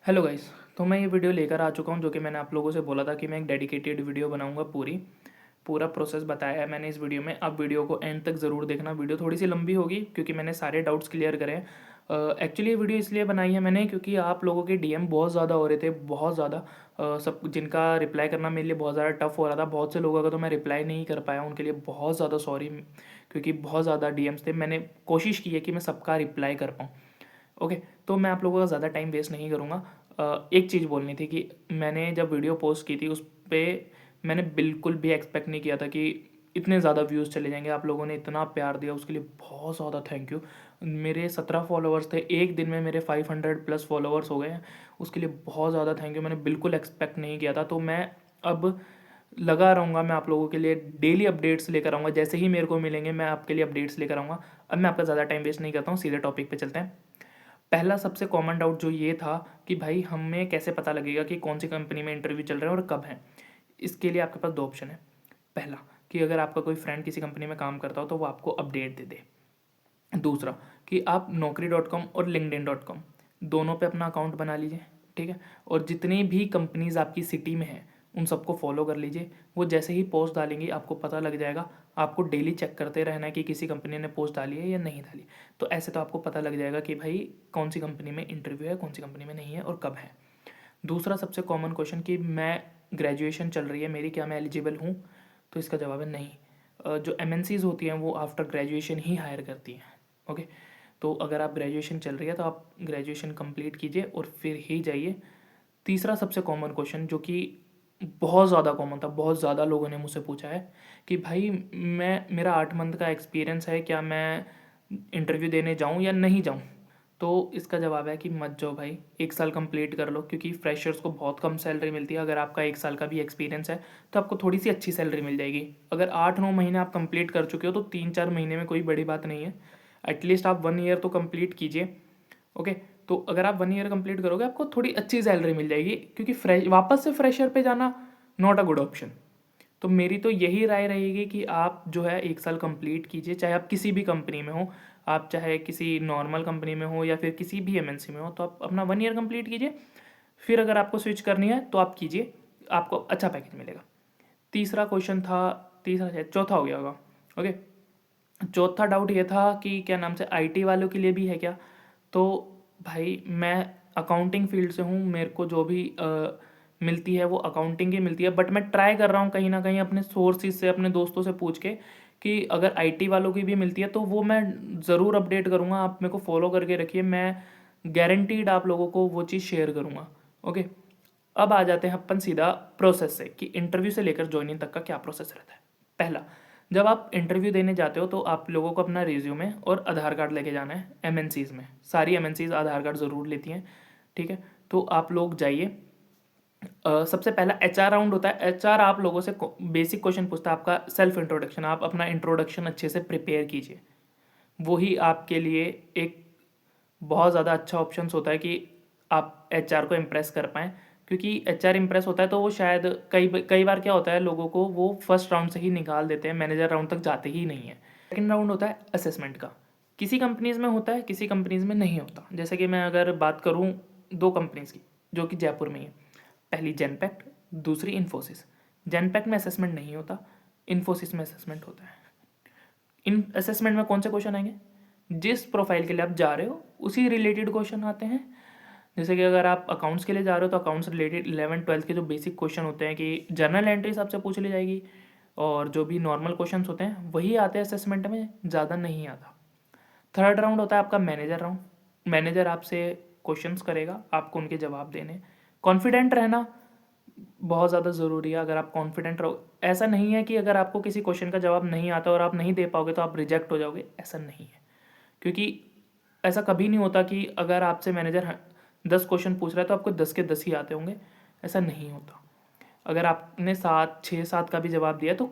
Hello guys. तो मैं ये वीडियो लेकर आ चुका हूँ जो कि मैंने आप लोगों से बोला था कि मैं एक डेडिकेटेड वीडियो बनाऊंगा। पूरा प्रोसेस बताया है मैंने इस वीडियो में। अब वीडियो को एंड तक ज़रूर देखना। वीडियो थोड़ी सी लंबी होगी क्योंकि मैंने सारे डाउट्स क्लियर करे हैं। एक्चुअली ये वीडियो इसलिए बनाई है मैंने क्योंकि आप लोगों के डीएम बहुत ज़्यादा हो रहे थे, बहुत ज़्यादा। सब जिनका रिप्लाई करना मेरे लिए बहुत ज़्यादा टफ हो रहा था। बहुत से लोगों का तो मैं रिप्लाई नहीं कर पाया, उनके लिए बहुत ज़्यादा सॉरी, क्योंकि बहुत ज़्यादा डीएम्स थे। मैंने कोशिश की है कि मैं सबका रिप्लाई कर पाऊँ। ओके। तो मैं आप लोगों का ज़्यादा टाइम वेस्ट नहीं करूँगा। एक चीज़ बोलनी थी कि मैंने जब वीडियो पोस्ट की थी उस पर मैंने बिल्कुल भी एक्सपेक्ट नहीं किया था कि इतने ज़्यादा व्यूज़ चले जाएंगे। आप लोगों ने इतना प्यार दिया, उसके लिए बहुत ज़्यादा थैंक यू। मेरे 17 फॉलोअर्स थे, एक दिन में मेरे 500 प्लस फॉलोअर्स हो गए हैं। उसके लिए बहुत ज़्यादा थैंक यू। मैंने बिल्कुल एक्सपेक्ट नहीं किया था। तो मैं अब लगा रहूँगा, मैं आप लोगों के लिए डेली अपडेट्स लेकर आऊँगा। जैसे ही मेरे को मिलेंगे मैं आपके लिए अपडेट्स लेकर आऊँगा। अब मैं आपका ज़्यादा टाइम वेस्ट नहीं करता हूँ, सीधे टॉपिक पे चलते हैं। पहला सबसे कॉमन डाउट जो ये था कि भाई हमें कैसे पता लगेगा कि कौन सी कंपनी में इंटरव्यू चल रहा है और कब है। इसके लिए आपके पास दो ऑप्शन है। पहला, कि अगर आपका कोई फ्रेंड किसी कंपनी में काम करता हो तो वो आपको अपडेट दे दे। दूसरा, कि आप Naukri.com और LinkedIn.com दोनों पे अपना अकाउंट बना लीजिए। ठीक है। और जितनी भी कंपनीज आपकी सिटी में है उन सबको फॉलो कर लीजिए। वो जैसे ही पोस्ट डालेंगी आपको पता लग जाएगा। आपको डेली चेक करते रहना है कि किसी कंपनी ने पोस्ट डाली है या नहीं डाली। तो ऐसे तो आपको पता लग जाएगा कि भाई कौन सी कंपनी में इंटरव्यू है, कौन सी कंपनी में नहीं है और कब है। दूसरा सबसे कॉमन क्वेश्चन कि मैं ग्रेजुएशन चल रही है मेरी, क्या मैं एलिजिबल हूँ? तो इसका जवाब है नहीं। जो एमएनसीज होती हैं वो आफ्टर ग्रेजुएशन ही हायर करती हैं। ओके। तो अगर आप ग्रेजुएशन चल रही है तो आप ग्रेजुएशन कंप्लीट कीजिए और फिर ही जाइए। तीसरा सबसे कॉमन क्वेश्चन जो कि बहुत ज़्यादा कॉमन था, बहुत ज़्यादा लोगों ने मुझसे पूछा है कि भाई मेरा 8 मंथ का एक्सपीरियंस है, क्या मैं इंटरव्यू देने जाऊं या नहीं जाऊं? तो इसका जवाब है कि मत जाओ भाई, 1 साल कंप्लीट कर लो, क्योंकि फ्रेशर्स को बहुत कम सैलरी मिलती है। अगर आपका 1 साल का भी एक्सपीरियंस है तो आपको थोड़ी सी अच्छी सैलरी मिल जाएगी। अगर 8-9 महीने आप कंप्लीट कर चुके हो तो 3-4 महीने में कोई बड़ी बात नहीं है। एटलीस्ट आप 1 ईयर तो कंप्लीट कीजिए। ओके। तो अगर आप 1 ईयर कंप्लीट करोगे आपको थोड़ी अच्छी सैलरी मिल जाएगी, क्योंकि फ्रेश वापस से फ्रेशर पे जाना नॉट अ गुड ऑप्शन। तो मेरी तो यही राय रहेगी कि आप जो है 1 साल कंप्लीट कीजिए, चाहे आप किसी भी कंपनी में हो। आप चाहे किसी नॉर्मल कंपनी में हो या फिर किसी भी एमएनसी में हो, तो आप अपना 1 ईयर कंप्लीट कीजिए। फिर अगर आपको स्विच करनी है तो आप कीजिए, आपको अच्छा पैकेज मिलेगा। तीसरा क्वेश्चन था, तीसरा है, चौथा हो गया होगा। ओके। चौथा डाउट ये था कि क्या नाम से आईटी वालों के लिए भी है क्या? तो भाई मैं अकाउंटिंग फील्ड से हूँ, मेरे को जो भी मिलती है वो अकाउंटिंग की मिलती है। बट मैं ट्राई कर रहा हूँ कहीं ना कहीं अपने सोर्सेज से, अपने दोस्तों से पूछ के कि अगर आईटी वालों की भी मिलती है तो वो मैं ज़रूर अपडेट करूँगा। आप मेरे को फॉलो करके रखिए, मैं गारंटीड आप लोगों को वो चीज़ शेयर करूँगा। ओके। अब आ जाते हैं अपन सीधा प्रोसेस से कि इंटरव्यू से लेकर ज्वाइनिंग तक का क्या प्रोसेस रहता है। पहला, जब आप इंटरव्यू देने जाते हो तो आप लोगों को अपना रिज्यूमे और आधार कार्ड लेके जाना है। एमएनसीज में सारी एमएनसीज आधार कार्ड ज़रूर लेती हैं। ठीक है। तो आप लोग जाइए। सबसे पहला एचआर राउंड होता है। एचआर आप लोगों से बेसिक क्वेश्चन पूछता है, आपका सेल्फ इंट्रोडक्शन। आप अपना इंट्रोडक्शन अच्छे से प्रिपेयर कीजिए। वही आपके लिए एक बहुत ज़्यादा अच्छा ऑप्शंस होता है कि आप एचआर को इम्प्रेस कर पाएँ। क्योंकि एचआर इम्प्रेस होता है तो वो शायद कई कई बार क्या होता है, लोगों को वो फर्स्ट राउंड से ही निकाल देते हैं, मैनेजर राउंड तक जाते ही नहीं है। सेकंड राउंड होता है असेसमेंट का। किसी कंपनीज़ में होता है, किसी कंपनीज़ में नहीं होता। जैसे कि मैं अगर बात करूँ दो कंपनीज़ की जो कि जयपुर में ही है, पहली जेनपैक्ट, दूसरी इन्फोसिस। जेनपैक्ट में असेसमेंट नहीं होता, इन्फोसिस में असेसमेंट होता है। इन असेसमेंट में कौन से क्वेश्चन आएंगे? जिस प्रोफाइल के लिए आप जा रहे हो उसी रिलेटेड क्वेश्चन आते हैं। जैसे कि अगर आप अकाउंट्स के लिए जा रहे हो तो अकाउंट्स रिलेटेड 11th-12th के जो बेसिक क्वेश्चन होते हैं कि जर्नल एंट्री आपसे पूछ ली जाएगी, और जो भी नॉर्मल क्वेश्चन होते हैं वही आते हैं असेसमेंट में, ज़्यादा नहीं आता। थर्ड राउंड होता है आपका मैनेजर राउंड। मैनेजर आपसे क्वेश्चंस करेगा, आपको उनके जवाब देने। कॉन्फिडेंट रहना बहुत ज़्यादा ज़रूरी है। अगर आप कॉन्फिडेंट रहो, ऐसा नहीं है कि अगर आपको किसी क्वेश्चन का जवाब नहीं आता और आप नहीं दे पाओगे तो आप रिजेक्ट हो जाओगे, ऐसा नहीं है। क्योंकि ऐसा कभी नहीं होता कि अगर आपसे मैनेजर 10 क्वेश्चन पूछ रहा है तो आपको 10 के 10 ही आते होंगे, ऐसा नहीं होता। अगर आपने 7 6 7 का भी जवाब दिया तो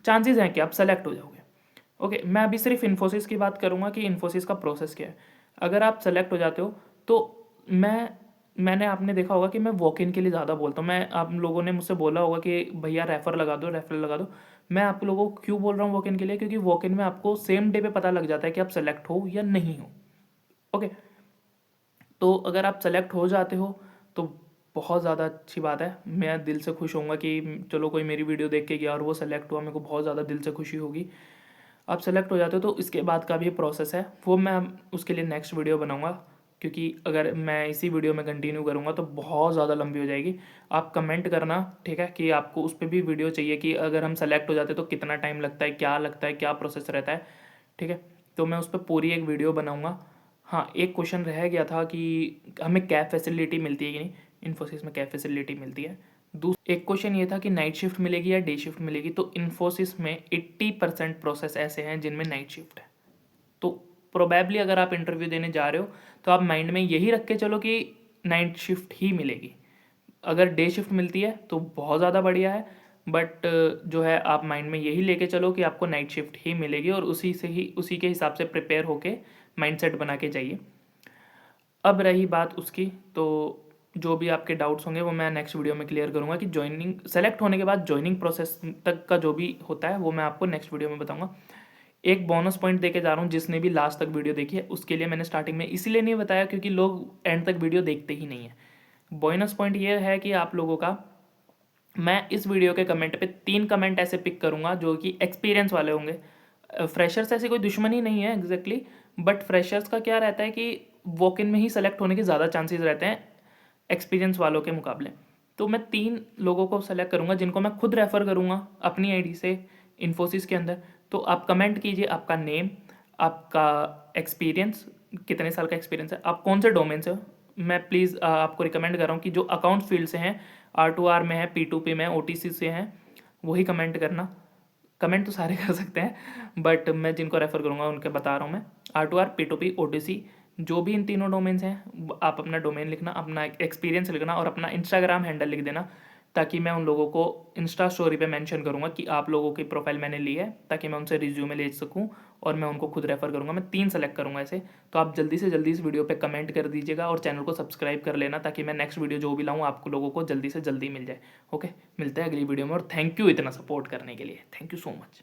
चांसेस हैं कि आप सेलेक्ट हो जाओगे। ओके। मैं अभी सिर्फ इन्फोसिस की बात करूँगा कि इन्फोसिस का प्रोसेस क्या है। अगर आप सेलेक्ट हो जाते हो तो मैंने आपने देखा होगा कि मैं वॉक इन के लिए ज़्यादा बोलता हूँ। मैं आप लोगों ने मुझसे बोला होगा कि भैया रेफर लगा दो, रेफर लगा दो। मैं आप लोगों को क्यों बोल रहा हूँ वॉक इन के लिए? क्योंकि वॉक इन में आपको सेम डे पे पता लग जाता है कि आप सेलेक्ट हो या नहीं हो। ओके। तो अगर आप सेलेक्ट हो जाते हो तो बहुत ज़्यादा अच्छी बात है। मैं दिल से खुश होऊंगा कि चलो कोई मेरी वीडियो देख के गया और वो सेलेक्ट हुआ, मेरे को बहुत ज़्यादा दिल से खुशी होगी। आप सेलेक्ट हो जाते हो तो इसके बाद का भी प्रोसेस है, वो मैं उसके लिए नेक्स्ट वीडियो बनाऊंगा, क्योंकि अगर मैं इसी वीडियो में कंटिन्यू करूंगा तो बहुत ज़्यादा लंबी हो जाएगी। आप कमेंट करना, ठीक है, कि आपको उस पर भी वीडियो चाहिए कि अगर हम सेलेक्ट हो जाते तो कितना टाइम लगता है, क्या प्रोसेस रहता है, ठीक है। तो मैं उस पर पूरी एक वीडियो बनाऊंगा। हाँ, एक क्वेश्चन रह गया था कि हमें कैब फैसिलिटी मिलती है कि नहीं। इन्फोसिस में कैब फैसिलिटी मिलती है। एक क्वेश्चन ये था कि नाइट शिफ्ट मिलेगी या डे शिफ्ट मिलेगी, तो इन्फोसिस में 80% प्रोसेस ऐसे हैं जिनमें नाइट शिफ्ट है। तो प्रोबेबली अगर आप इंटरव्यू देने जा रहे हो तो आप माइंड में यही रख के चलो कि नाइट शिफ्ट ही मिलेगी। अगर डे शिफ्ट मिलती है तो बहुत ज़्यादा बढ़िया है, बट जो है आप माइंड में यही लेके चलो कि आपको नाइट शिफ्ट ही मिलेगी और उसी के हिसाब से प्रिपेयर होके माइंडसेट बना के जाइए। अब रही बात उसकी, तो जो भी आपके डाउट्स होंगे वो मैं नेक्स्ट वीडियो में क्लियर करूँगा कि ज्वाइनिंग सेलेक्ट होने के बाद ज्वाइनिंग प्रोसेस तक का जो भी होता है वो मैं आपको नेक्स्ट वीडियो में बताऊँगा। एक बोनस पॉइंट देके जा रहा हूँ, जिसने भी लास्ट तक वीडियो देखी है उसके लिए मैंने स्टार्टिंग में इसीलिए नहीं बताया क्योंकि लोग एंड तक वीडियो देखते ही नहीं है। बोनस पॉइंट ये है कि आप लोगों का, मैं इस वीडियो के कमेंट पे 3 कमेंट ऐसे पिक करूँगा जो कि एक्सपीरियंस वाले होंगे। फ्रेशर्स ऐसी कोई दुश्मनी नहीं है एग्जैक्टली, बट फ्रेशर्स का क्या रहता है कि वॉक इन में ही सेलेक्ट होने के ज़्यादा चांसेस रहते हैं एक्सपीरियंस वालों के मुकाबले। तो मैं 3 लोगों को सेलेक्ट करूँगा जिनको मैं खुद रेफ़र करूँगा अपनी आईडी से इन्फोसिस के अंदर। तो आप कमेंट कीजिए आपका नेम, आपका एक्सपीरियंस, कितने साल का एक्सपीरियंस है, आप कौन से डोमेन से हो। मैं प्लीज़ आपको रिकमेंड कर रहा हूँ कि जो अकाउंट फील्ड से हैं, R2R में है, P2P में, OTC से हैं, वही कमेंट करना। कमेंट तो सारे कर सकते हैं बट मैं जिनको रेफ़र करूँगा उनके बता रहा हूँ मैं। R2R, P2P, OTC, जो भी इन तीनों डोमेन्स हैं आप अपना डोमेन लिखना, अपना एक्सपीरियंस लिखना और अपना इंस्टाग्राम हैंडल लिख देना, ताकि मैं उन लोगों को इंस्टा स्टोरी पे मेंशन करूँगा कि आप लोगों की प्रोफाइल मैंने ली है, ताकि मैं उनसे रिज्यूमे ले सकूँ और मैं उनको खुद रेफ़र करूँगा। मैं 3 सेलेक्ट करूँगा ऐसे। तो आप जल्दी से जल्दी इस वीडियो पे कमेंट कर दीजिएगा और चैनल को सब्सक्राइब कर लेना, ताकि मैं नेक्स्ट वीडियो जो भी लाऊँ आप लोगों को जल्दी से जल्दी मिल जाए। ओके, मिलते हैं अगली वीडियो में और थैंक यू इतना सपोर्ट करने के लिए। Thank you so much.